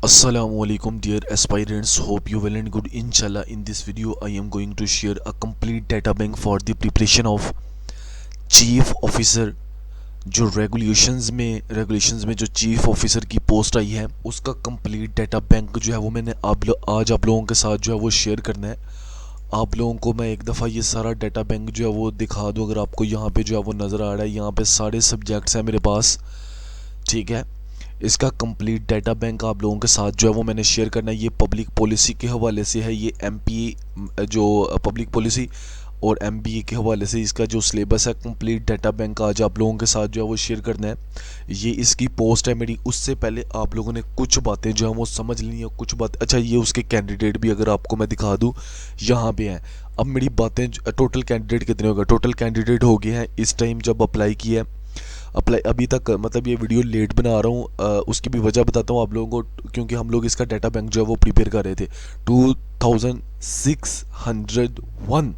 Assalamualaikum dear aspirants, hope you well and good. Inshallah, in this video I am going to share a complete data bank for the preparation of chief officer। जो regulations में जो chief officer की post आई है उसका complete data bank जो है वो मैंने आज आप लोगों के साथ जो है वो शेयर करना है। आप लोगों को मैं एक दफ़ा ये सारा डाटा बैंक जो है वो दिखा दूँ। अगर आपको यहाँ पे जो है वो नज़र आ रहा है, यहाँ पे सारे सब्जेक्ट्स हैं मेरे पास, ठीक है। इसका कंप्लीट डाटा बैंक आप लोगों के साथ जो है वो मैंने शेयर करना है। ये पब्लिक पॉलिसी के हवाले से है, ये एमपीए जो पब्लिक पॉलिसी और एमबीए के हवाले से इसका जो सिलेबस है कंप्लीट डाटा बैंक आज आप लोगों के साथ जो है वो शेयर करना है। ये इसकी पोस्ट है मेरी। उससे पहले आप लोगों ने कुछ बातें जो है वो समझ ली है, कुछ बातें। अच्छा, ये उसके कैंडिडेट भी अगर आपको मैं दिखा दूँ यहाँ पे हैं। अब मेरी बातें, टोटल कैंडिडेट कितने हो गए? टोटल कैंडिडेट हो गए हैं इस टाइम जब अप्लाई किया है। अप्लाई अभी तक, मतलब ये वीडियो लेट बना रहा हूँ, उसकी भी वजह बताता हूँ आप लोगों को, क्योंकि हम लोग इसका डाटा बैंक जो है वो प्रिपेयर कर रहे थे। 2601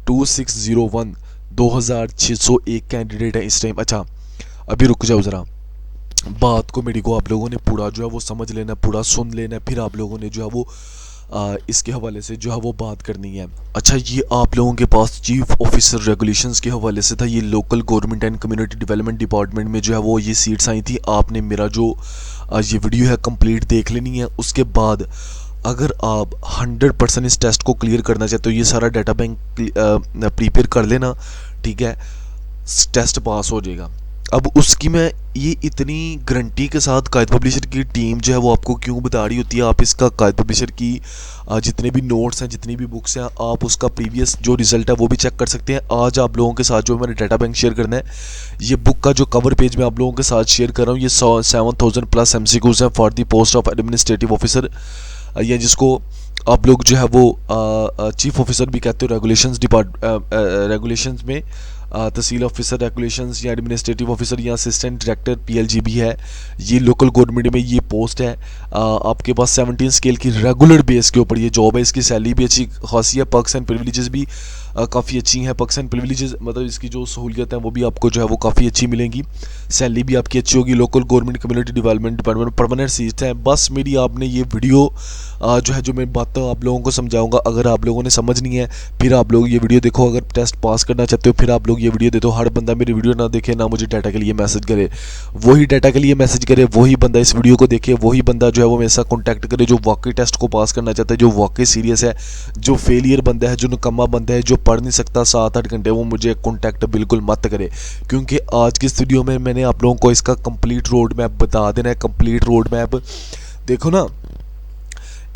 2601 कैंडिडेट है इस टाइम। अच्छा, अभी रुक जाओ ज़रा, बात को मेरी को आप लोगों ने पूरा जो है वो समझ लेना, पूरा सुन लेना, फिर आप लोगों ने जो है वो इसके हवाले से जो है वो बात करनी है। अच्छा, ये आप लोगों के पास चीफ ऑफिसर रेगुलेशंस के हवाले से था। ये local government and community development department में जो है वो ये सीट्स आई थी। आपने मेरा जो ये वीडियो है कंप्लीट देख लेनी है। उसके बाद अगर आप 100% इस टेस्ट को क्लियर करना चाहते हो, ये सारा डाटा बैंक प्रिपेयर कर लेना, ठीक है, टेस्ट पास हो जाएगा। अब उसकी मैं ये इतनी गारंटी के साथ कायद पब्लिशर की टीम जो है वो आपको क्यों बता रही होती है। आप इसका कायद पब्लिशर की जितने भी नोट्स हैं, जितनी भी बुक्स हैं, आप उसका प्रीवियस जो रिज़ल्ट है वो भी चेक कर सकते हैं। आज आप लोगों के साथ जो मैंने डाटा बैंक शेयर करना है, ये बुक का जो कवर पेज मैं आप लोगों के साथ शेयर कर रहा हूँ, ये 7000+ MCQs हैं for the post of administrative officer, या जिसको आप लोग जो है वो चीफ ऑफिसर भी कहते हो। रेगुलेशंस में तहसील ऑफिसर रेगुलेशंस या एडमिनिस्ट्रेटिव ऑफिसर या असिस्टेंट डायरेक्टर PLGB है। ये लोकल गवर्नमेंट में ये पोस्ट है। आपके पास 17 स्केल की रेगुलर बेस के ऊपर ये जॉब है। इसकी सैलरी भी अच्छी खासी है, पर्क्स एंड प्रिविलेजेस भी काफ़ी अच्छी हैं। पर्क्स एंड प्रिविलेजेस मतलब इसकी जो सहूलियत है वो भी आपको जो है वो काफ़ी अच्छी मिलेंगी। सैलरी भी आपकी अच्छी होगी। Local government community development department permanent seat है। बस मेरी आपने ये वीडियो जो है जो मैं बातें आप लोगों को समझाऊंगा, अगर आप लोगों ने समझनी है फिर आप लोग ये वीडियो देखो। अगर टेस्ट पास करना चाहते हो फिर आप लोग ये वीडियो दे दो। हर बंदा मेरी वीडियो ना देखे, ना मुझे डाटा के लिए मैसेज करे। वही डाटा के लिए मैसेज करे, वही बंदा इस वीडियो को देखे, वही बंदा जो है वो मेरे साथ कॉन्टैक्ट करे जो वाकई टेस्ट को पास करना चाहता है, जो वाकई सीरियस है। जो फेलियर बंदा है, जो निकम्मा बंदा है, जो पढ़ नहीं सकता 7-8 घंटे, वो मुझे कॉन्टैक्ट बिल्कुल मत करे। क्योंकि आज की इस वीडियो में मैंने आप लोगों को इसका कंप्लीट रोड मैप बता देना है। कंप्लीट रोड मैप देखो ना,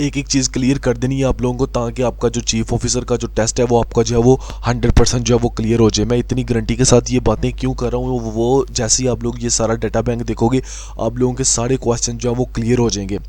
एक एक चीज़ क्लियर कर देनी है आप लोगों को, ताकि आपका जो चीफ ऑफिसर का जो टेस्ट है वो आपका जो है वो 100% जो है वो क्लियर हो जाए। मैं इतनी गारंटी के साथ ये बातें क्यों कर रहा हूँ, वो जैसे ही आप लोग ये सारा डाटा बैंक देखोगे आप लोगों के सारे क्वेश्चन जो है वो क्लियर हो जाएंगे।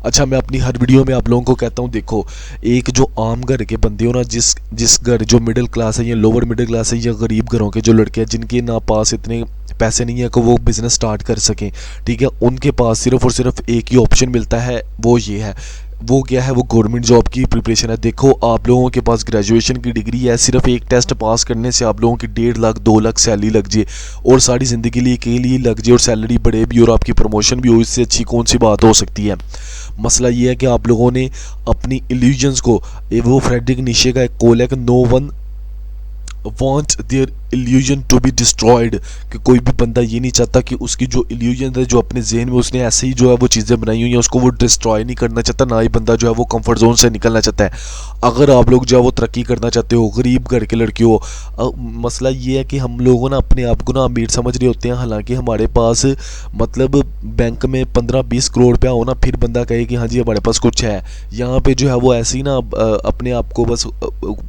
अच्छा, मैं अपनी हर वीडियो में आप लोगों को कहता हूँ, देखो, एक जो आम घर के बंदे हो ना, जिस घर जो मिडिल क्लास है या लोअर मिडिल क्लास है या गरीब घरों के जो लड़के हैं जिनके ना पास इतने पैसे नहीं है कि वो बिज़नेस स्टार्ट कर सकें, ठीक है, उनके पास सिर्फ और सिर्फ एक ही ऑप्शन मिलता है, वो ये है। वो क्या है? वो गवर्नमेंट जॉब की प्रिपरेशन है। देखो, आप लोगों के पास ग्रेजुएशन की डिग्री है, सिर्फ एक टेस्ट पास करने से आप लोगों की 1.5 लाख 2 लाख सैलरी लग जाए और सारी ज़िंदगी के लिए लग जाए और सैलरी बढ़े भी और आपकी प्रमोशन भी हो, इससे अच्छी कौन सी बात हो सकती है। मसला ये है कि आप लोगों ने अपनी इल्यूजन्स को, वो फ्रेडरिक नीशे का एक कॉल है कि no one want their illusion to be destroyed, कि कोई भी बंदा ये नहीं चाहता कि उसकी जो इल्यूजन है, जो अपने जहन में उसने ऐसे ही जो है वो चीज़ें बनाई हुई हैं, उसको वो डिस्ट्रॉय नहीं करना चाहता। ना ही बंदा जो है वो कंफर्ट जोन से निकलना चाहता है। अगर आप लोग जो है वो तरक्की करना चाहते हो, गरीब घर के लड़के हो, मसला ये है कि हम लोगों ना अपने आप को ना अमीर समझ रहे होते हैं। हालांकि हमारे पास मतलब बैंक में 15-20 करोड़ रुपया हो ना, फिर बंदा कहे कि हाँ जी हमारे पास कुछ है। यहाँ पे जो है वो ऐसे ही ना अपने आप को बस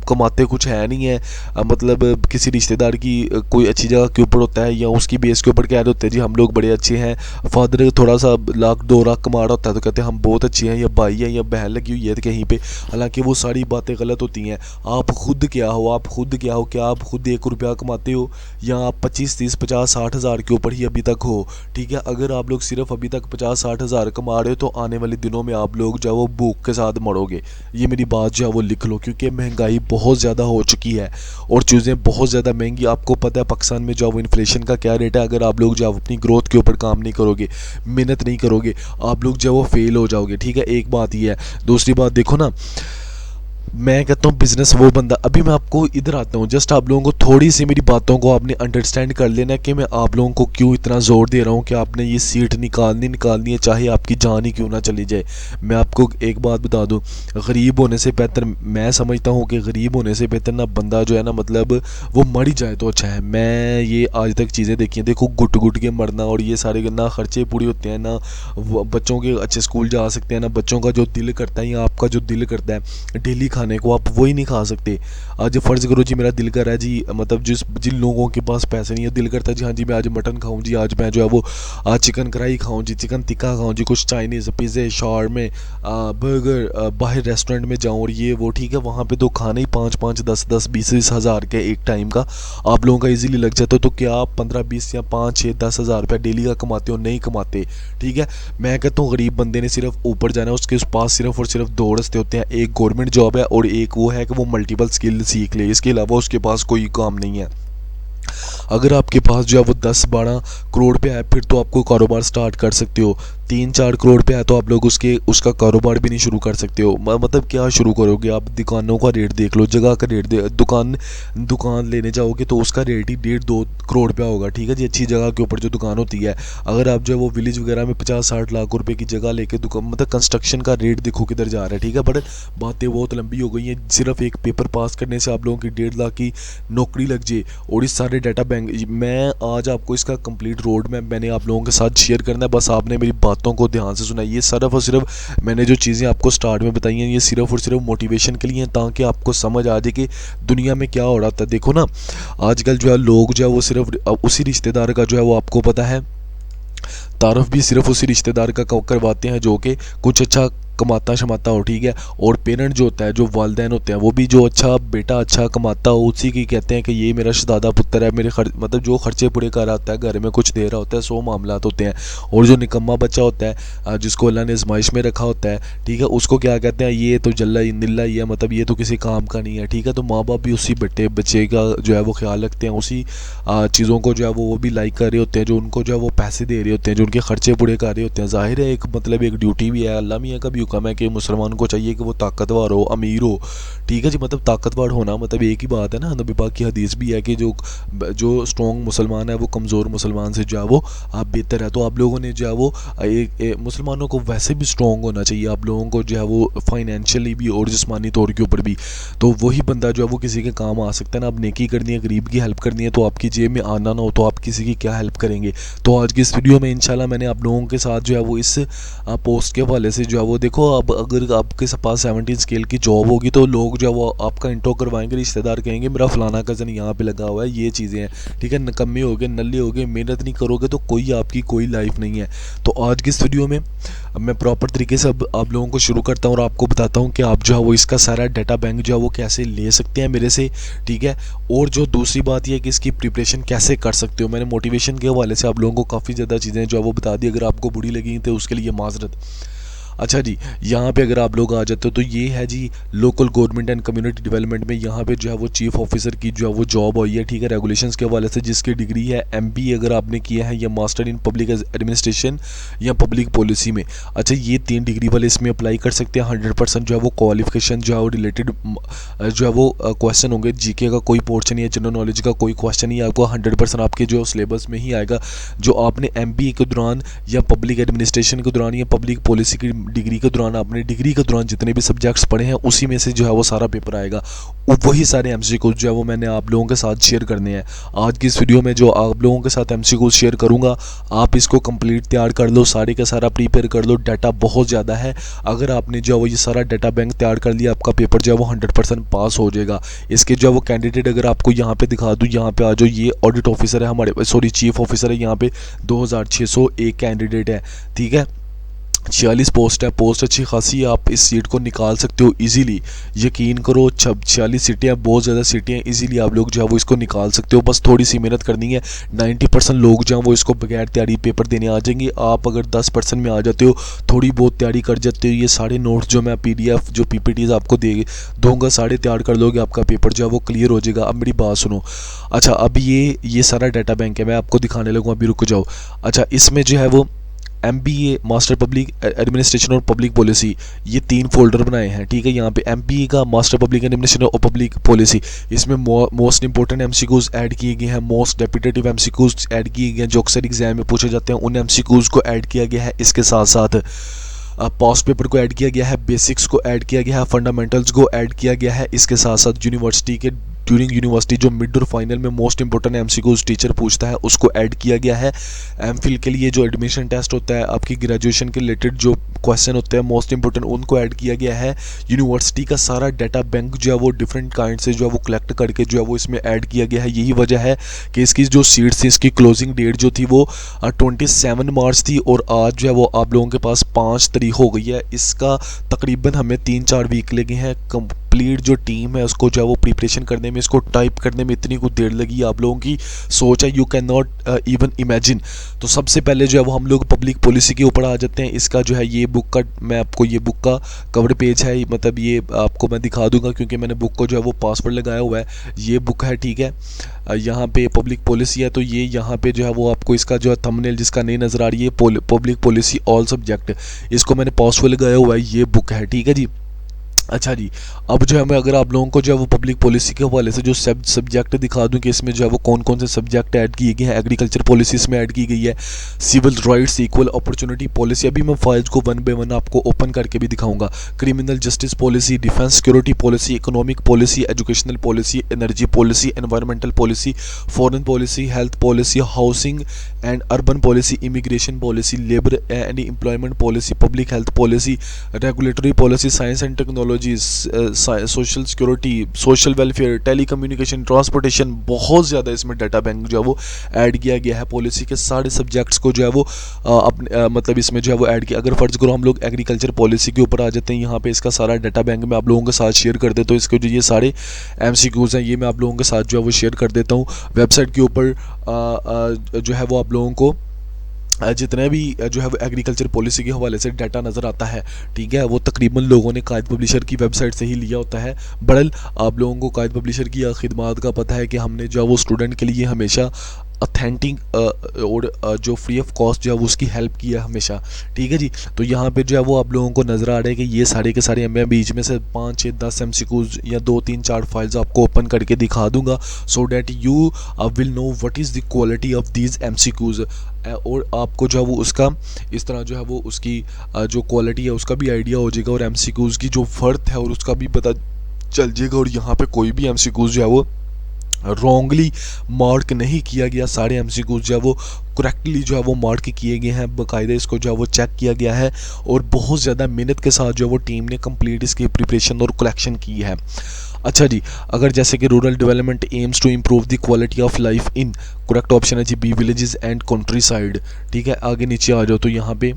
कमाते कुछ है नहीं है, मतलब किसी रिश्तेदार की कोई अच्छी जगह के ऊपर होता है या उसकी बेस के ऊपर कह रहे होते हैं जी हम लोग बड़े अच्छे हैं। फादर थोड़ा सा 1-2 लाख कमा रहा होता है तो कहते हैं हम बहुत अच्छे हैं, या भाई है या बहन लगी हुई है कहीं पे। हालांकि वो सारी बातें गलत होती हैं। आप खुद क्या हो, आप खुद क्या हो? क्या आप खुद 1 रुपया कमाते हो या आप 25-30-50-60 हज़ार के ऊपर ही अभी तक हो? ठीक है, अगर आप लोग सिर्फ अभी तक 50-60 हज़ार कमा रहे हो तो आने वाले दिनों में आप लोग जो है वो भूख के साथ मरोगे। ये मेरी बात जो है वो लिख लो, क्योंकि महंगाई बहुत ज़्यादा हो चुकी है और चीज़ें बहुत ज़्यादा महंगी जाएंगी। आपको पता है पाकिस्तान में जो वो इन्फ्लेशन का क्या रेट है। अगर आप लोग जो अपनी ग्रोथ के ऊपर काम नहीं करोगे, मेहनत नहीं करोगे, आप लोग जो वो फेल हो जाओगे, ठीक है। एक बात ये है। दूसरी बात देखो ना, मैं कहता हूँ बिजनेस वो बंदा, अभी मैं आपको इधर आता हूँ, जस्ट आप लोगों को थोड़ी सी मेरी बातों को आपने अंडरस्टैंड कर लेना है कि मैं आप लोगों को क्यों इतना ज़ोर दे रहा हूँ कि आपने ये सीट निकालनी है, चाहे आपकी जान ही क्यों ना चली जाए। मैं आपको एक बात बता दूँ, गरीब होने से बेहतर, मैं समझता हूँ कि गरीब होने से बेहतर ना बंदा जो है ना, मतलब वो मर ही जाए तो अच्छा है। मैं ये आज तक चीज़ें देखी हैं, देखो घुट घुट के मरना, और ये सारे ना खर्चे पूरे होते हैं, ना बच्चों के अच्छे स्कूल जा सकते हैं, ना बच्चों का जो दिल करता है या आपका जो दिल करता है डेली खाने को, आप वही नहीं खा सकते। आज फ़र्ज़ करो जी मेरा दिल कर रहा है जी, मतलब जिन लोगों के पास पैसे नहीं है, दिल करता है जी हाँ जी मैं आज मटन खाऊं जी, आज मैं जो है वो आज चिकन कढ़ाई खाऊं जी, चिकन टिक्का खाऊं जी, कुछ चाइनीज़ पिज़्ज़े शावरमे बर्गर, बाहर रेस्टोरेंट में जाऊं और ये वो, ठीक है। वहाँ पे तो खाना ही 5-5 10-10 20-20 हज़ार के एक टाइम का आप लोगों का इजीली लग जाता है। तो क्या आप 15-20 या 5-6-10 हज़ार रुपया डेली का कमाते हो? नहीं कमाते, ठीक है। मैं कहता हूँ गरीब बंदे ने सिर्फ ऊपर जाना है, उसके पास सिर्फ और सिर्फ दो रास्ते होते हैं, एक गवर्नमेंट जॉब है और एक वो है कि वो मल्टीपल स्किल सीख ले, इसके अलावा उसके पास कोई काम नहीं है। अगर आपके पास जो है वो 10-12 करोड़ पे है, फिर तो आपको कारोबार स्टार्ट कर सकते हो। 3-4 करोड़ पे है तो आप लोग उसका कारोबार भी नहीं शुरू कर सकते हो। मतलब क्या शुरू करोगे आप? दुकानों का रेट देख लो, जगह का रेट दुकान लेने जाओगे तो उसका रेट ही 1.5-2 करोड़ रुपया होगा, ठीक है जी। अच्छी जगह के ऊपर जो दुकान होती है, अगर आप जो है वो विलेज वगैरह में 50-60 लाख रुपए की जगह लेके दुकान, मतलब कंस्ट्रक्शन का रेट देखो किधर जा रहा है, ठीक है। बट बातें बहुत लंबी हो गई हैं, सिर्फ एक पेपर पास करने से आप लोगों की 1.5 लाख की नौकरी लग जाए और इस सारे डाटा बैंक, मैं आज आपको इसका कंप्लीट रोड मैप मैंने आप लोगों के साथ शेयर करना है। बस आपने मेरी बातों को ध्यान से सुना। ये सिर्फ और सिर्फ मैंने जो चीज़ें आपको स्टार्ट में बताई हैं, ये सिर्फ और सिर्फ मोटिवेशन के लिए हैं, ताकि आपको समझ आ जाए कि दुनिया में क्या हो रहा था। देखो ना, आजकल जो है लोग जो है वो सिर्फ उसी रिश्तेदार का जो है वो, आपको पता है, तारफ़ भी सिर्फ उसी रिश्तेदार का करवाते हैं जो कि कुछ अच्छा कमाता शमाता हो, ठीक है। और पेरेंट जो होता है, जो वालिदैन होते हैं, वो भी जो अच्छा बेटा अच्छा कमाता हो उसी की कहते हैं कि ये मेरा शहज़ादा पुत्र है, मेरे मतलब जो खर्चे पूरे कर आता है, घर में कुछ दे रहा होता है, 100 मामलात होते हैं। और जो निकम्मा बच्चा होता है, जिसको अल्लाह ने आजमाइश में रखा होता है, ठीक है, उसको क्या कहते हैं, ये तो जल्ला ही निल्ला ही है, मतलब ये तो किसी काम का नहीं है, ठीक है। तो माँ बाप भी उसी बच्चे का जो है वो ख्याल रखते हैं, उसी चीज़ों को जो है वो भी लाइक कर रहे होते हैं, जो उनको जो है वो पैसे दे रहे होते हैं, जो उनके खर्चे पूरे कर रहे होते हैं। ज़ाहिर है एक मतलब एक ड्यूटी भी है, अल्लाह मियाँ का भी हुक्म है कि मुसलमान को चाहिए कि वो ताकतवर हो, अमीर हो, ठीक है जी। मतलब ताकतवर होना मतलब एक ही बात है ना, नबी पाक की हदीस भी है कि जो स्ट्रॉन्ग मुसलमान है वो कमज़ोर मुसलमान से जो है वो आप बेहतर है। तो आप लोगों ने जो है वो मुसलमानों को वैसे भी स्ट्रॉन्ग होना चाहिए, आप लोगों को जो है वो फाइनेंशियली भी और जिस्मानी तौर के ऊपर भी। तो वही बंदा जो है वो किसी के काम आ सकता है ना। अब नेकी करनी है, गरीब की हेल्प करनी है, तो आपकी जेब में आना ना हो तो आप किसी की क्या हेल्प करेंगे। तो आज की इस वीडियो में इंशाल्लाह मैंने आप लोगों के साथ जो है वो इस पोस्ट के हवाले से जो है वो, देखो अब अगर आपके पास 17 स्केल की जॉब होगी तो लोग जो है वो आपका इंट्रो करवाएंगे, रिश्तेदार कहेंगे मेरा फलाना कज़न यहाँ पे लगा हुआ है, ये चीज़ें हैं, ठीक है। नकम्मे हो गए, नल्ले हो गए, मेहनत नहीं करोगे तो कोई आपकी कोई लाइफ नहीं है। तो आज की इस वीडियो में मैं प्रॉपर तरीके से अब आप लोगों को शुरू करता हूँ और आपको बताता हूँ कि आप जो है वो इसका सारा डाटा बैंक जो है वो कैसे ले सकते हैं मेरे से, ठीक है। और जो दूसरी बात यह है कि इसकी प्रिपरेशन कैसे कर सकते हो। मैंने मोटिवेशन के हवाले से आप लोगों को काफ़ी ज़्यादा चीज़ें जो है वो बता दी, अगर आपको बुरी लगी तो उसके लिए माजरत। अच्छा जी, यहाँ पे अगर आप लोग आ जाते हो तो ये है जी local government and community development में, यहाँ पे जो है वो चीफ ऑफिसर की जो है वो जॉब हुई है, ठीक है। रेगुलेशंस के हवाले से जिसकी डिग्री है MBA अगर आपने किया है, या मास्टर इन पब्लिक एडमिनिस्ट्रेशन या पब्लिक पॉलिसी में। अच्छा, ये 3 डिग्री वाले इसमें अप्लाई कर सकते हैं। 100% जो है वो क्वालिफिकेशन जो है वो रिलेटेड जो है वो क्वेश्चन होंगे, GK का कोई पोर्शन या जनरल नॉलेज का कोई क्वेश्चन ही आपको 100% आपके जो सिलेबस में ही आएगा। जो आपने MBA के दौरान या पब्लिक एडमिनिस्ट्रेशन के दौरान या पब्लिक पॉलिसी की डिग्री के दौरान, आपने डिग्री के दौरान जितने भी सब्जेक्ट्स पढ़े हैं उसी में से जो है वो सारा पेपर आएगा। वही सारे MCQ जो है वो मैंने आप लोगों के साथ शेयर करने हैं आज की इस वीडियो में। जो आप लोगों के साथ MCQ शेयर करूंगा, आप इसको कंप्लीट तैयार कर लो, सारे का सारा प्रिपेयर कर लो। डाटा बहुत ज़्यादा है, अगर आपने जो है वो ये सारा डाटा बैंक तैयार कर लिया, आपका पेपर जो है वो 100% पास हो जाएगा। इसके जो है वो कैंडिडेट अगर आपको यहाँ पे दिखा दूँ, यहाँ पे आ जाओ, ये ऑडिट ऑफिसर है हमारे, सॉरी चीफ ऑफिसर है, यहाँ पे 2601 कैंडिडेट है, ठीक है। 46 पोस्ट है, पोस्ट अच्छी खासी है, आप इस सीट को निकाल सकते हो इजीली। यकीन करो 46 सीटें हैं, बहुत ज़्यादा सीटें हैं, इजीली आप लोग जो है वो इसको निकाल सकते हो, बस थोड़ी सी मेहनत करनी है। 90% लोग जो हैं वो इसको बगैर तैयारी पेपर देने आ जाएंगे। आप अगर 10% में आ जाते हो, थोड़ी बहुत तैयारी कर जाते हो, ये सारे नोट्स जो मैं PDF जो PPTs आपको दूंगा सारे तैयार कर लोगे, आपका पेपर जो है वो क्लियर हो जाएगा। अब मेरी बात सुनो। अच्छा, अब ये सारा डाटा बैंक है, मैं आपको दिखाने लगूँ, अभी रुक जाओ। अच्छा, इसमें जो है वो MBA मास्टर पब्लिक एडमिनिस्ट्रेशन और पब्लिक पॉलिसी, ये 3 फोल्डर बनाए हैं, ठीक है। यहाँ पे MBA का मास्टर पब्लिक एडमिनिस्ट्रेशन और पब्लिक पॉलिसी, इसमें मोस्ट इंपॉर्टेंट MCQs ऐड किए गए हैं, मोस्ट डेपिटेटिव MCQs ऐड किए गए हैं जो अक्सर एग्जाम में पूछे जाते हैं, उन MCQs को ऐड किया गया है। इसके साथ साथ पास्ट पेपर को ऐड किया गया है, बेसिक्स को ऐड किया गया है, फंडामेंटल्स को ऐड किया गया है। इसके साथ साथ यूनिवर्सिटी के ड्यूरिंग यूनिवर्सिटी जो मिड और फाइनल में मोस्ट इंपॉर्टेंट MCQs टीचर पूछता है उसको ऐड किया गया है। MPhil के लिए जो एडमिशन टेस्ट होता है, आपकी ग्रेजुएशन के रिलेटेड जो क्वेश्चन होते हैं मोस्ट इंपॉर्टेंट, उनको ऐड किया गया है। यूनिवर्सिटी का सारा डाटा बैंक जो है वो डिफरेंट काइंड से जो है वो कलेक्ट करके जो है वो इसमें ऐड किया गया है। यही वजह है कि इसकी जो सीट्स थी, इसकी क्लोजिंग डेट जो थी वो 27 मार्च थी, और आज जो है वो आप लोगों के पास 5 तारीख हो गई है। इसका तकरीबन हमें 3-4 वीक लगे हैं। कंप्लीट जो टीम है उसको जो है वो प्रिपरेशन करने में, इसको टाइप करने में इतनी कुछ देर लगी, आप लोगों की सोच है, you can not even imagine. तो सबसे पहले जो है वो हम लोग पब्लिक पॉलिसी के ऊपर आ जाते हैं। इसका जो है ये बुक का, मैं आपको ये बुक का कवर पेज है, मतलब ये आपको मैं दिखा दूंगा क्योंकि मैंने बुक को जो है वो पासवर्ड लगाया हुआ है। ये बुक है, ठीक है। यहाँ पे पब्लिक पॉलिसी है, तो ये यहाँ पे जो है वो आपको इसका जो है थंबनेल जिसका नहीं नज़र आ रही है, पब्लिक पॉलिसी ऑल सब्जेक्ट, इसको मैंने पासवर्ड लगाया हुआ है, ये बुक है, ठीक है जी। अच्छा जी, अब जो है मैं अगर आप लोगों को जो है वो पब्लिक पॉलिसी के हवाले से जो सब्जेक्ट दिखा दूं कि इसमें जो है वो कौन कौन से सब्जेक्ट ऐड किए गए हैं। एग्रीकल्चर पॉलिसी इसमें ऐड की गई है, civil rights, equal opportunity policy, अभी मैं फाइल्स को 1 बाय 1 आपको ओपन करके भी दिखाऊंगा, criminal justice policy, defence security policy, economic policy, educational policy, energy policy, environmental policy, foreign policy, health policy, housing and urban policy, immigration policy, labour and employment policy, public health policy, regulatory policy, science and technology, social security, social welfare, telecommunication, transportation, बहुत ज़्यादा इसमें data bank जो है वो add किया गया है। Policy के सारे सब्जेक्ट्स को जो है वो अपने मतलब इसमें जो है वो ऐड किया। अगर फ़र्ज़ करो हम लोग एग्रीकल्चर पॉलिसी के ऊपर आ जाते हैं, यहाँ पे इसका सारा डाटा बैंक मैं आप लोगों के साथ शेयर कर देता हूँ। इसके जो ये सारे MCQs हैं ये मैं आप लोगों के साथ जो है वो शेयर कर देता हूँ। वेबसाइट के ऊपर जो है वो आप लोगों को जितने भी जो है वो एग्रीकल्चर पॉलिसी के हवाले से डाटा नज़र आता है, ठीक है, वो तकरीबन लोगों ने कायद पब्लिशर की वेबसाइट से ही लिया होता है। बड़ल आप लोगों को कायद पब्लिशर की खिदमात का पता है कि हमने जो है वो स्टूडेंट के लिए हमेशा अथेंटिक और जो फ्री ऑफ कॉस्ट जो है वो उसकी हेल्प की है हमेशा, ठीक है जी। तो यहाँ पे जो है वो आप लोगों को नज़र आ रहा है कि ये सारे के सारे मैं बीच में से 5, 6, 10 MCQs या 2, 3, 4 फाइल्स आपको ओपन करके दिखा दूंगा, so that you will know what is the quality of these MCQs, और आपको जो है वो उसका इस तरह जो है वो उसकी जो क्वालिटी है उसका भी आइडिया हो जाएगा, और MCQs की जो फ़र्क है और उसका भी पता चल जाएगा। और यहाँ पे कोई भी MCQs जो है वो रॉन्गली मार्क नहीं किया गया, सारे MCQs जो है वो करेक्टली जो है वो मार्क किए गए हैं, बाकायदा इसको जो है वो चेक किया गया है, और बहुत ज़्यादा मेहनत के साथ जो है वो टीम ने कंप्लीट इसकी प्रिपरेशन और कलेक्शन की है। अच्छा जी, अगर जैसे कि rural development aims to improve the quality of life in, correct option है जी B, villages and country side, ठीक है। आगे नीचे आ जाओ तो यहाँ पे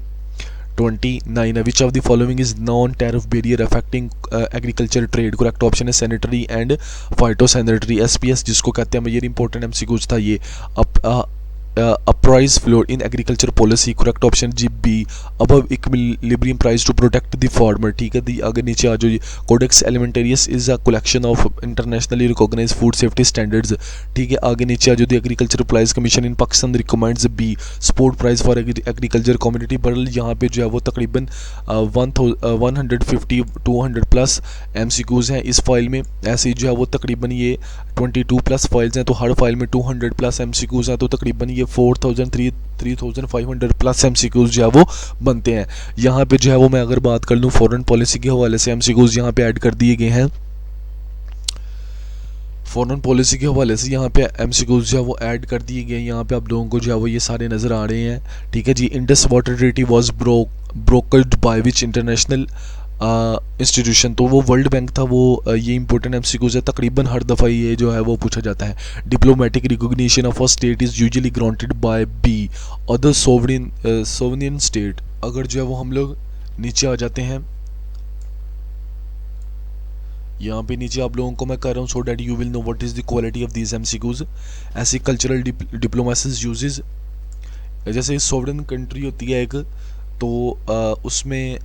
29 है, which of the following is non tariff barrier affecting agriculture trade, correct option है सैनिटरी एंड फाइटोसैनिटरी, SPS जिसको कहते हैं, ये इंपॉर्टेंट MCQs था ये। Price floor in agriculture policy, correct option जी B, above equilibrium price to protect the farmer, ठीक है। आगे नीचे आ जाओ, codex alimentarius is a collection of internationally recognised food safety standards, ठीक है। आगे नीचे आ जाओ, the agriculture price commission in Pakistan recommends B support price for agriculture community. बरल यहाँ पे जो है वो तकरीबन 150-200+ MCQs हैं इस फाइल में, ऐसे जो है वो तकरीबन ये 22+ फाइल्स हैं, तो हर फाइल में 200+ MCQs हैं, तो तकरीबन ये 4,000-3,500+ MCQs जो है वो बनते हैं। यहाँ पे जो है वो मैं अगर बात कर लूँ फॉरेन पॉलिसी के हवाले से MCQs यहाँ पे ऐड कर दिए गए हैं। फॉरेन पॉलिसी के हवाले से यहाँ पे MCQs जो है वो ऐड कर दिए गए हैं। यहाँ पे आप लोगों को जो है वो ये सारे नज़र आ रहे हैं, ठीक है जी। Indus water treaty was brokered by which international institution, तो वो वर्ल्ड बैंक था, वो ये इंपॉर्टेंट MCQs है, तकरीबन हर दफ़ा ये जो है वो पूछा जाता है। Diplomatic recognition of a state is usually granted by B other sovereign state, अगर जो है वो हम लोग नीचे आ जाते हैं, यहाँ पे नीचे आप लोगों को मैं कर रहा हूँ so that you will know what is the quality of these MCQs. ऐसी कल्चरल डिप्लोमेसीज यूजेज, जैसे सॉवरेन कंट्री होती है एक, तो उसमें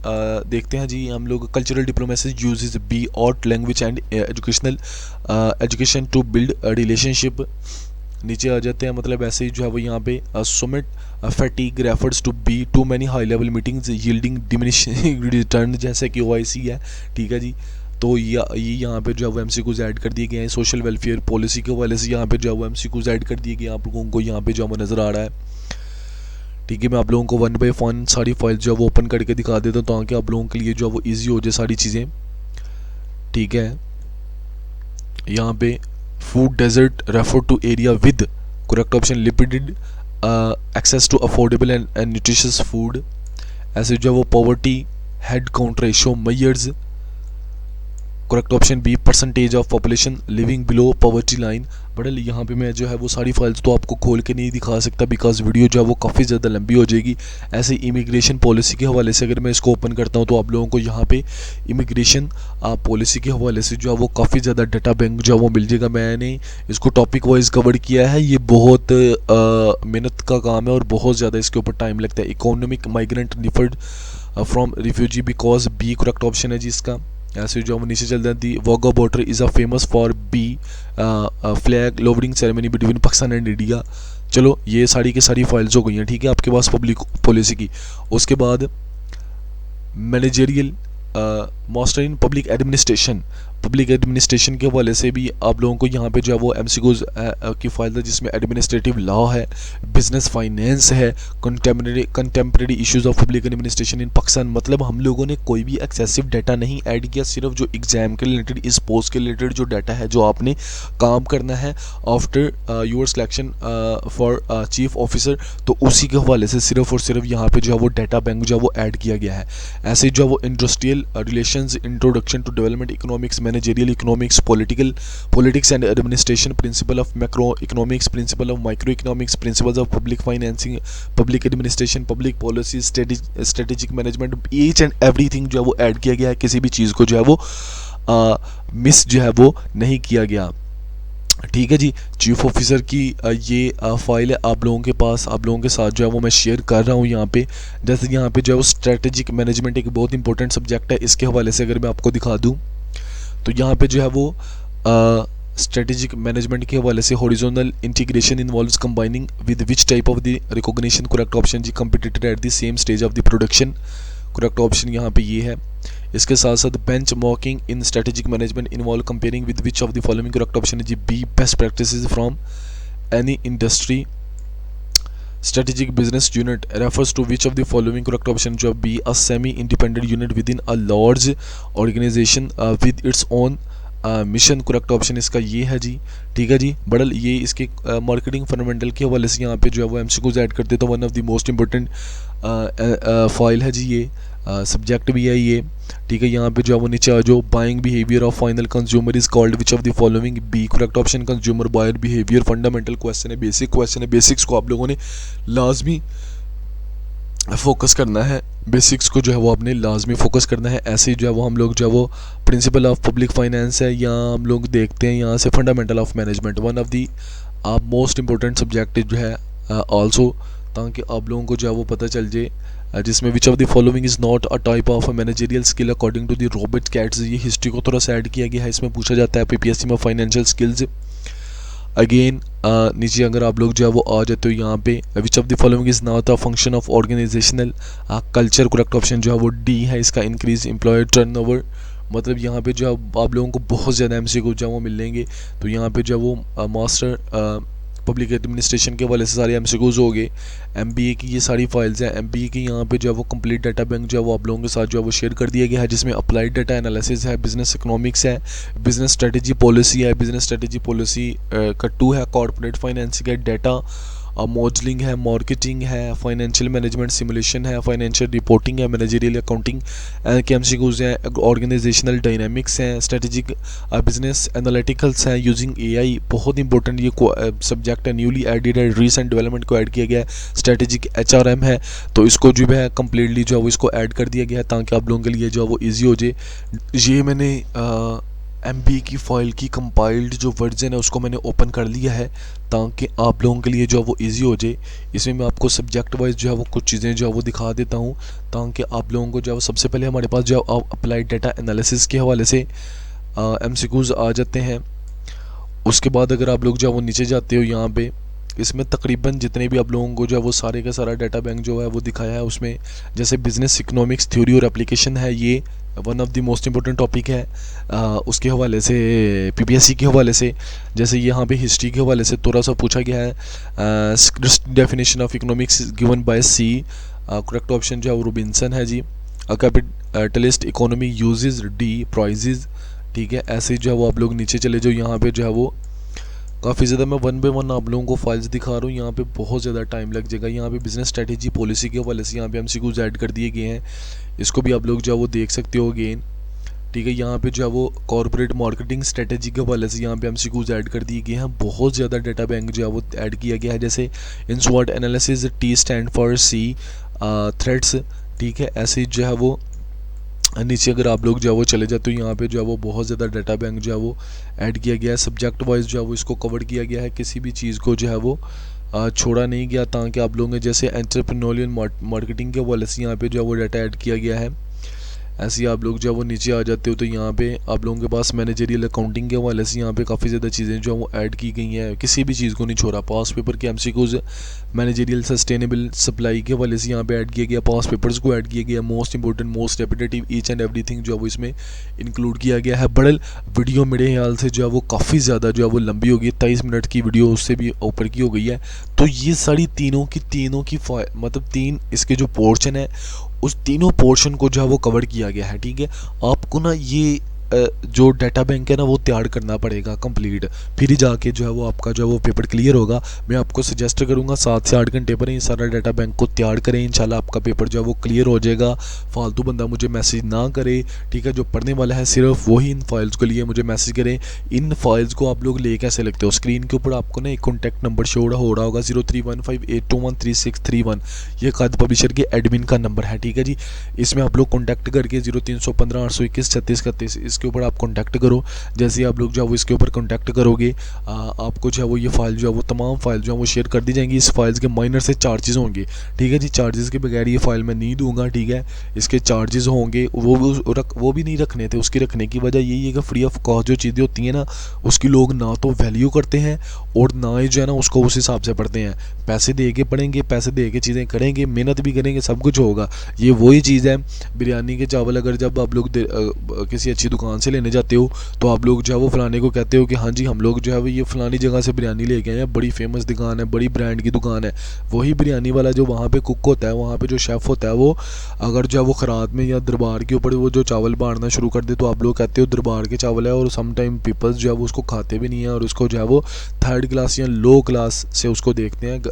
देखते हैं जी हम लोग cultural diplomacy uses B art language and education to build relationship. नीचे आ जाते हैं, मतलब ऐसे ही जो है वो यहाँ पे summit fatigue refers to B too many high level meetings yielding diminishing return, जैसे कि OIC है, ठीक है जी। तो ये यहाँ पे जो है वो MCQs ऐड कर दिए गए हैं। सोशल वेलफेयर पॉलिसी के हवाले से यहाँ पे जो है वो MCQs ऐड कर दिए गए हैं, आप लोगों को यहाँ पे जो है वो नज़र आ रहा है, ठीक है। मैं आप लोगों को 1 बाय 1 सारी फाइल जो है वो ओपन करके दिखा देता हूँ ताकि आप लोगों के लिए जो है वो ईजी हो जाए सारी चीज़ें, ठीक है। यहाँ पे food desert refer to area with, correct option limited access to affordable and nutritious food. ऐसे जो है वो poverty head count ratio measures, correct option B percentage of population living below poverty line. But यहाँ पे मैं जो है वो सारी फाइल्स तो आपको खोल के नहीं दिखा सकता बिकॉज वीडियो जो है वो काफ़ी ज़्यादा लंबी हो जाएगी। ऐसे इमिग्रेशन पॉलिसी के हवाले से अगर मैं इसको ओपन करता हूँ तो आप लोगों को यहाँ पे इमिग्रेशन पॉलिसी के हवाले से जो है वो काफ़ी ज़्यादा डाटा बैंक जो है वो मिल जाएगा। मैंने इसको टॉपिक वाइज कवर किया है, ये बहुत मेहनत का काम है और बहुत ज़्यादा इसके ऊपर टाइम लगता है। Economic migrant differed from refugee because B correct option है जी इसका। ऐसे जो हम नीचे चलते हैं, the Wagah border is a famous for B flag lowering ceremony between Pakistan and India. चलो ये सारी की सारी फाइल्स हो गई हैं, ठीक है, आपके पास पब्लिक पॉलिसी की। उसके बाद managerial master in public administration, public administration के हवाले से भी आप लोगों को यहाँ पे जो है वो MCQs की फाइल है जिसमें एडमिनिस्ट्रेटिव लॉ है, बिजनेस फाइनेंस है, contemporary issues of public administration in Pakistan. मतलब हम लोगों ने कोई भी एक्सेसिव डाटा नहीं ऐड किया, सिर्फ जो एग्जाम के रिलेटेड, इस पोस्ट के रिलेटेड जो डाटा है जो आपने काम करना है after your selection for chief officer, तो उसी के हवाले से सिर्फ और सिर्फ यहाँ पे जो है वो डाटा बैंक जो है वो ऐड किया गया है। ऐसे जो है वो industrial relations, introduction to development economics, managerial economics, politics and administration, principle of macro economics, principle of micro economics, principles of public financing, public administration, public policy, strategic management, each and everything जो है वो add किया गया है। किसी भी चीज़ को जो है वो मिस जो है वो नहीं किया गया, ठीक है जी। चीफ ऑफिसर की ये फाइल है आप लोगों के पास, आप लोगों के साथ जो है वो मैं शेयर कर रहा हूँ यहाँ पे। जैसे यहाँ पे जो है वो स्ट्रेटेजिक मैनेजमेंट एक बहुत इंपॉर्टेंट सब्जेक्ट है, इसके हवाले से अगर मैं आपको दिखा दूँ तो यहाँ पे जो है वो स्ट्रेटेजिक मैनेजमेंट के हवाले से horizontal integration involves combining with which type of the recognition, correct option जी competitor at the same stage of the production, correct option यहाँ पे ये है। इसके साथ साथ benchmarking in strategic management involve comparing with which of the following, correct option है जी B best practices from any industry. Strategic business unit refers to which of the following, correct option जो B a semi independent unit within a large organization with its own mission, correct option इसका ये है जी, ठीक है जी। बड़ल ये इसके marketing fundamental के हवाले से यहाँ पे जो है वो MCQs ऐड करते तो one of the most important file है जी, ये सब्जेक्ट भी है ये, ठीक है। यहाँ पे जो है वो नीचे आ जाओ, buying behaviour of final consumer is called which of the following, B correct option consumer buyer behaviour. Fundamental question है, बेसिक क्वेश्चन है, बेसिक्स को आप लोगों ने लाजमी फोकस करना है, बेसिक्स को जो है वो आपने लाजमी फोकस करना है। ऐसे ही जो है वो हम लोग जो है वो प्रिंसिपल ऑफ पब्लिक फाइनेंस है, यहाँ हम लोग देखते हैं यहाँ से fundamental of management, one of the most important subject जो है आल्सो, ताकि आप लोगों को जो है वो पता चल जाए, जिसमें which of the following is not a type of managerial skill according to the Robert Katz. ये हिस्ट्री को थोड़ा सा ऐड किया गया है, इसमें पूछा जाता है PPSC में फाइनेंशियल स्किल्स। अगेन नीचे अगर आप लोग जो है वो आ जाते हो यहाँ पे, which of the following is not a function of organisational culture, correct option जो है वो डी है इसका, इंक्रीज एम्प्लॉयर टर्नओवर। मतलब यहाँ पे जो है आप लोगों को बहुत ज़्यादा MCQ जो है वो मिलेंगे, तो यहाँ पे जो है वो मास्टर पब्लिक एडमिनिस्ट्रेशन के वाले से सारे MCQs हो गए। MBA की ये सारी फाइल्स हैं, MBA की यहाँ पे जो है वो कंप्लीट डाटा बैंक जो है वो आप लोगों के साथ जो है वो शेयर कर दिया गया है, जिसमें अप्लाइड डाटा एनालिसिस है, बिजनेस इकोनॉमिक्स है, बिजनेस स्ट्रेटेजी पॉलिसी है, बिजनेस स्ट्रेटेजी पॉलिसी का 2 है, कॉर्पोरेट फाइनेंसिंग है, डाटा मॉडलिंग है, मार्केटिंग है, फाइनेंशियल मैनेजमेंट सिमुलेशन है, फाइनेंशियल रिपोर्टिंग है, मैनेजरियल अकाउंटिंग के एमसीक्यूज हैं, ऑर्गेनाइजेशनल डायनामिक्स हैं, स्ट्रेटेजिक बिजनेस एनालिटिकल्स हैं, यूजिंग एआई बहुत इंपॉर्टेंट ये सब्जेक्ट है, न्यूली एडेड है, रीसेंट डेवलपमेंट को ऐड किया गया है। स्ट्रेटेजिक एचआरएम है, तो इसको जो है कम्प्लीटली जो है वो इसको ऐड कर दिया गया है ताकि आप लोगों के लिए जो है वो ईजी हो जाए। ये मैंने MBA की फ़ाइल की कंपाइल्ड जो वर्जन है उसको मैंने ओपन कर लिया है ताकि आप लोगों के लिए जो है वो इजी हो जाए। इसमें मैं आपको सब्जेक्ट वाइज जो है वो कुछ चीज़ें जो है वो दिखा देता हूँ ताकि आप लोगों को जो है सबसे पहले हमारे पास जो है अप्लाइड डेटा एनालिसिस के हवाले से MCQs आ जाते हैं। उसके बाद अगर आप लोग जो है वो नीचे जाते हो यहाँ पे, इसमें तकरीबन जितने भी आप लोगों को जो है वो सारे का सारा डाटा बैंक जो है वो दिखाया है। उसमें जैसे बिजनेस इकोनॉमिक्स थ्योरी और एप्लीकेशन है, ये one of the most important topic है उसके हवाले से, PPSC के हवाले से। जैसे यहाँ पे हिस्ट्री के हवाले से थोड़ा सा पूछा गया है, definition of economics given by C, correct option जो है वो रोबिन्सन है जी। Capitalist economy uses D prices, ठीक है। ऐसे जो है वो आप लोग नीचे चले जाओ, यहाँ पे जो है वो काफ़ी ज़्यादा मैं वन बाय वन आप लोगों को फाइल्स दिखा रहा हूँ, यहाँ पे बहुत ज़्यादा टाइम लग जाएगा। यहाँ पे बिजनेस स्ट्रेटेजी पॉलिसी के हवाले से यहाँ पे MCQs ऐड कर दिए गए हैं, इसको भी आप लोग जो है वो देख सकते हो अगेन, ठीक है। यहाँ पे जो है वो कॉर्पोरेट मार्केटिंग स्ट्रेटेजी के हवाले से यहाँ पे MCQs ऐड कर दिए गए हैं। बहुत ज़्यादा डाटा बैंक जो है वो ऐड किया गया है, जैसे इन स्वॉट analysis, T stand for C, threads, ठीक है। ऐसे जो है वो नीचे अगर आप लोग जो है वो चले जाते हो, यहाँ पे जो है वो बहुत ज़्यादा डाटा बैंक जो है वो ऐड किया गया है। सब्जेक्ट वाइज जो है वो इसको कवर किया गया है, किसी भी चीज़ को जो है वो छोड़ा नहीं गया ताकि आप लोगों ने जैसे एंटरप्रेन्योरियल मार्केटिंग के हवाले से यहाँ पे जो है वो डाटा ऐड किया गया है। ऐसे ही आप लोग जो है वो नीचे आ जाते हो तो यहाँ पे आप लोगों के पास मैनेजरियल अकाउंटिंग के हवाले से यहाँ पे काफ़ी ज़्यादा चीज़ें जो है वो ऐड की गई हैं, किसी भी चीज़ को नहीं छोड़ा। पास पेपर के MCQs मैनेजरियल सस्टेनेबल सप्लाई के हवाले से यहाँ पे ऐड किया गया, पास पेपर्स को ऐड किया गया, most important most repetitive each and everything जो है वो इसमें इंक्लूड किया गया है। बड़ल वीडियो मेरे ख्याल से जो है वो काफ़ी ज़्यादा जो है वो लंबी होगी, 23 मिनट की वीडियो उससे भी ऊपर की हो गई है। तो ये सारी तीनों की मतलब 3 इसके जो पोर्शन है उस तीनों पोर्शन को जो है वो कवर किया गया है, ठीक है। आपको ना ये जो डाटा बैंक है ना वो तैयार करना पड़ेगा कंप्लीट, फिर ही जाके जो है वो आपका जो है वो पेपर क्लियर होगा। मैं आपको सजेस्ट करूँगा 7 से 8 घंटे पर ही सारा डाटा बैंक को तैयार करें, इंशाल्लाह आपका पेपर जो है वो क्लियर हो जाएगा। फालतू बंदा मुझे मैसेज ना करे, ठीक है। जो पढ़ने वाला है सिर्फ वही इन फाइल्स के लिए मुझे मैसेज करें। इन फाइल्स को आप लोग ले कैसे लगते हो, स्क्रीन के ऊपर आपको ना एक कॉन्टैक्ट नंबर शो हो रहा होगा 031582136331, ये काद पब्लिशर के एडमिन का नंबर है, ठीक है जी। इसमें आप लोग कॉन्टैक्ट करके 0315 821 36 36 इसके ऊपर आप कॉन्टैक्ट करो। जैसे आप लोग जो है वो इसके ऊपर कॉन्टैक्ट करोगे आपको जो है वो ये फाइल जो है वो तमाम फाइल जो है वो शेयर कर दी जाएंगी। इस फाइल्स के माइनर से चार्जेस होंगे, ठीक है जी। चार्जेस के बगैर ये फाइल मैं नहीं दूंगा, ठीक है। इसके चार्जेस होंगे, वो भी नहीं रखने थे। उसकी रखने की वजह यही है कि फ्री ऑफ कॉस्ट जो चीज़ें होती हैं ना उसकी लोग ना तो वैल्यू करते हैं और ना ही जो है ना उसको उस हिसाब से पढ़ते हैं। पैसे दे के पढ़ेंगे, पैसे दे के चीज़ें करेंगे, मेहनत भी करेंगे, सब कुछ होगा। ये वही चीज़ है, बिरयानी के चावल अगर जब आप लोग किसी अच्छी दुकान से लेने जाते हो तो आप लोग जो है वो फलाने को कहते हो कि हाँ जी हम लोग जो है वो ये फलानी जगह से बिरयानी लेके आए हैं, बड़ी फेमस दुकान है, बड़ी ब्रांड की दुकान है। वही बिरयानी वाला जो वहाँ पे कुक होता है, वहाँ पे जो शेफ़ होता है, वो अगर जो है वो खरात में या दरबार के ऊपर वो जो चावल बांटना शुरू कर दे तो आप लोग कहते हो दरबार के चावल है, और सम टाइम पीपल्स जो है वो उसको खाते भी नहीं है और उसको जो है वो थर्ड क्लास या लो क्लास से उसको देखते हैं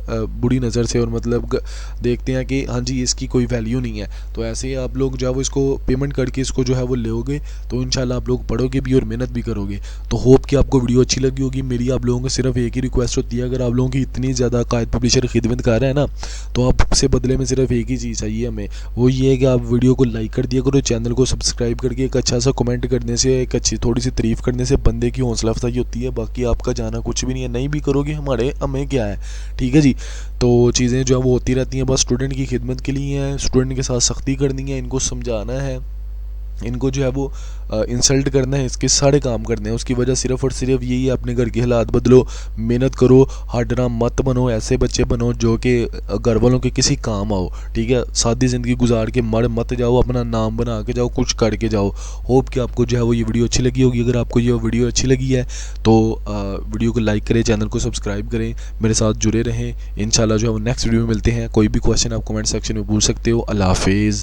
बुरी नज़र से, और मतलब देखते हैं कि हाँ जी इसकी कोई वैल्यू नहीं है। तो ऐसे ही आप लोग जो है वो इसको पेमेंट करके इसको जो है वो लोगे तो इंशाल्लाह आप लोग पढ़ोगे भी और मेहनत भी करोगे। तो होप कि आपको वीडियो अच्छी लगी होगी। मेरी आप लोगों को सिर्फ एक ही रिक्वेस्ट होती है, अगर आप लोगों की इतनी ज़्यादा कायद पब्लिशर खिदमत कर रहे हैं ना तो आपसे बदले में सिर्फ एक ही चीज़ चाहिए हमें, वो ये है कि आप वीडियो को लाइक कर दिया करो, चैनल को सब्सक्राइब करके एक अच्छा सा कमेंट करने से, एक अच्छी थोड़ी सी तारीफ़ करने से बंदे की हौसला अफजाई होती है। बाकी आपका जाना कुछ भी नहीं है, नहीं भी करोगे हमें क्या है, ठीक है जी। तो चीज़ें जो है वो होती रहती हैं, बस स्टूडेंट की खिदमत के लिए हैं, स्टूडेंट के साथ सख्ती करनी है, इनको समझाना है, इनको जो है वो इंसल्ट करना है, इसके सारे काम करने हैं। उसकी वजह सिर्फ और सिर्फ यही है, अपने घर के हालात बदलो, मेहनत करो, हार्डरा मत बनो, ऐसे बच्चे बनो जो कि घर वालों के किसी काम आओ, ठीक है। सादी ज़िंदगी गुजार के मर मत जाओ, अपना नाम बना के जाओ, कुछ करके जाओ। होप कि आपको जो है वो ये वीडियो अच्छी लगी होगी। अगर आपको ये वीडियो अच्छी लगी है तो वीडियो को लाइक करें, चैनल को सब्सक्राइब करें, मेरे साथ जुड़े रहें। इंशाल्लाह जो है वो नेक्स्ट वीडियो में मिलते हैं। कोई भी क्वेश्चन आप कमेंट सेक्शन में पूछ सकते हो। अल्लाह हाफिज़।